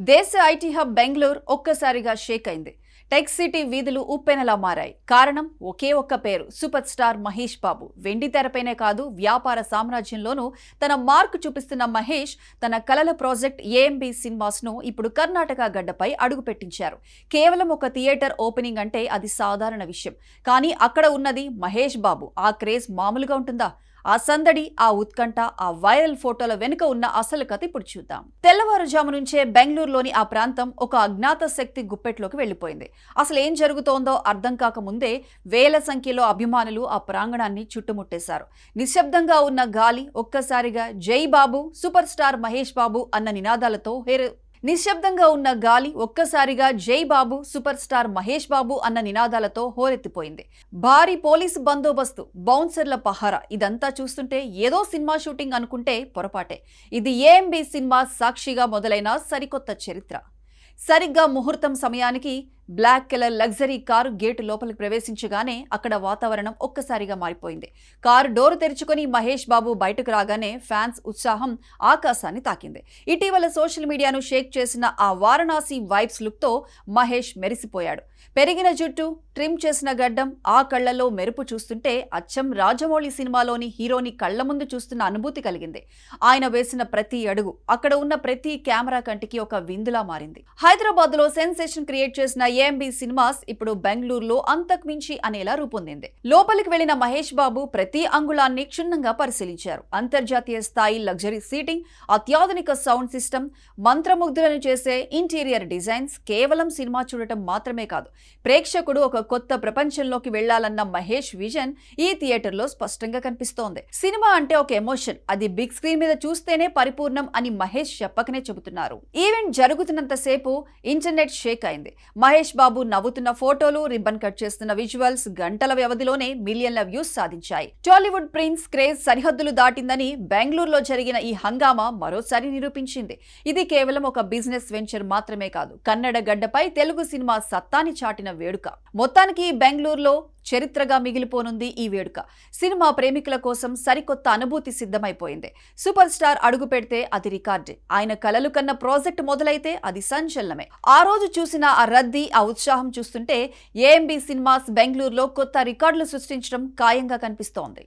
దేశ IT hub Bengaluru ఒక్కసారిగా షేక్ అయింది. టెక్ సిటీ వీధులు ఉప్పెనలా మారాయి. కారణం ఒకే ఒక్క పేరు, సూపర్ స్టార్ మహేష్ బాబు. వెండి తెరపైనే కాదు, వ్యాపార సామ్రాజ్యంలోనూ తన మార్కు చూపిస్తున్న మహేష్ తన కలల ప్రాజెక్ట్ ఏఎంబీ సినిమాస్ ను ఇప్పుడు కర్ణాటక గడ్డపై అడుగుపెట్టించారు. కేవలం ఒక థియేటర్ ఓపెనింగ్ అంటే అది సాధారణ విషయం. కానీ అక్కడ ఉన్నది మహేష్ బాబు. ఆ క్రేజ్ మామూలుగా ఉంటుందా? ఆ సందడి, ఆ ఉత్కంఠ, ఆ వైరల్ ఫోటోల వెనుక ఉన్న అసలు కథ ఇప్పుడు చూద్దాం. తెల్లవారుజాము నుంచే బెంగళూరులోని ఆ ప్రాంతం ఒక అజ్ఞాత శక్తి గుప్పెట్లోకి వెళ్లిపోయింది. అసలు ఏం జరుగుతోందో అర్థం కాకముందే వేల సంఖ్యలో అభిమానులు ఆ ప్రాంగణాన్ని చుట్టుముట్టేశారు. నిశ్శబ్దంగా ఉన్న గాలి ఒక్కసారిగా జై బాబు, సూపర్ స్టార్ మహేష్ బాబు అన్న నినాదాలతో జై బాబు, సూపర్ స్టార్ మహేష్ బాబు అన్న నినాదాలతో హోరెత్తిపోయింది. భారీ పోలీసు బందోబస్తు, బౌన్సర్ల పహారా, ఇదంతా చూస్తుంటే ఏదో సినిమా షూటింగ్ అనుకుంటే పొరపాటే. ఇది ఏఎంబీ సినిమా సాక్షిగా మొదలైన సరికొత్త చరిత్ర. సరిగ్గా ముహూర్తం సమయానికి black colour luxury car gate లోపలికి ప్రవేశించగానే అక్కడ వాతావరణం ఒక్కసారిగా మారిపోయింది. కారు డోరు తెరుచుకొని మహేష్ బాబు బయటకు రాగానే ఫ్యాన్స్ ఉత్సాహం ఆకాశాన్ని తాకింది. ఇటీవల సోషల్ మీడియాను షేక్ చేసిన ఆ వారణాసి వైబ్స్ లుక్తో మహేష్ మెరిసిపోయాడు. పెరిగిన జుట్టు, ట్రిమ్ చేసిన గడ్డం, ఆ కళ్లలో మెరుపు చూస్తుంటే అచ్చం రాజమౌళి సినిమాలోని హీరోని కళ్ల ముందు చూస్తున్న అనుభూతి కలిగింది. ఆయన వేసిన ప్రతి అడుగు, అక్కడ ఉన్న ప్రతి కెమెరా కంటికి ఒక విందులా మారింది. హైదరాబాద్ లో సెన్సేషన్ క్రియేట్ చేసిన ఏఎంబీ సినిమాస్ ఇప్పుడు బెంగళూరులో అంతకు మించి అనేలా రూపొందింది. లోపలికి వెళ్లిన మహేష్ బాబు ప్రతి అంగుళాన్ని క్షుణ్ణంగా పరిశీలించారు. అంతర్జాతీయ స్థాయి లగ్జరీ సీటింగ్, అత్యాధునిక సౌండ్ సిస్టమ్, మంత్రముగ్ధులను చేసే ఇంటీరియర్ డిజైన్స్. కేవలం సినిమా చూడటం మాత్రమే కాదు, ప్రేక్షకుడు ఒక కొత్త ప్రపంచంలోకి వెళ్లాలన్న మహేష్ విజన్ ఈ థియేటర్లో స్పష్టంగా కనిపిస్తోంది. సినిమా అంటే ఒక ఎమోషన్, అది బిగ్ స్క్రీన్ మీద చూస్తేనే పరిపూర్ణం అని మహేష్ చెప్పకనే చెబుతున్నారు. ఈవెంట్ జరుగుతున్నంత సేపు ఇంటర్నెట్ షేక్ అయింది. మహేష్ బాబు నవ్వుతున్న ఫోటోలు, రిబ్బన్ కట్ చేస్తున్న విజువల్స్ గంటల వ్యవధిలోనే మిలియన్ల వ్యూస్ సాధించాయి. టాలీవుడ్ ప్రిన్స్ క్రేజ్ సరిహద్దులు దాటిందని బెంగళూరులో జరిగిన ఈ హంగామా మరోసారి నిరూపించింది. ఇది కేవలం ఒక బిజినెస్ వెంచర్ మాత్రమే కాదు, కన్నడ గడ్డపై తెలుగు సినిమా సత్తాని చాటిన వేడుక. మొత్తానికి బెంగళూరులో చరిత్రగా మిగిలిపోనుంది ఈ వేడుక. సినిమా ప్రేమికుల కోసం సరికొత్త అనుభూతి సిద్ధమైపోయింది. సూపర్ స్టార్ అడుగు పెడితే అది రికార్డే. ఆయన కలలు కన్న ప్రాజెక్ట్ మొదలైతే అది సంచలనమే. ఆ రోజు చూసిన ఆ రద్దీ, ఆ ఉత్సాహం చూస్తుంటే ఏఎంబీ సినిమాస్ బెంగళూరులో కొత్త రికార్డులు సృష్టించడం ఖాయంగా కనిపిస్తోంది.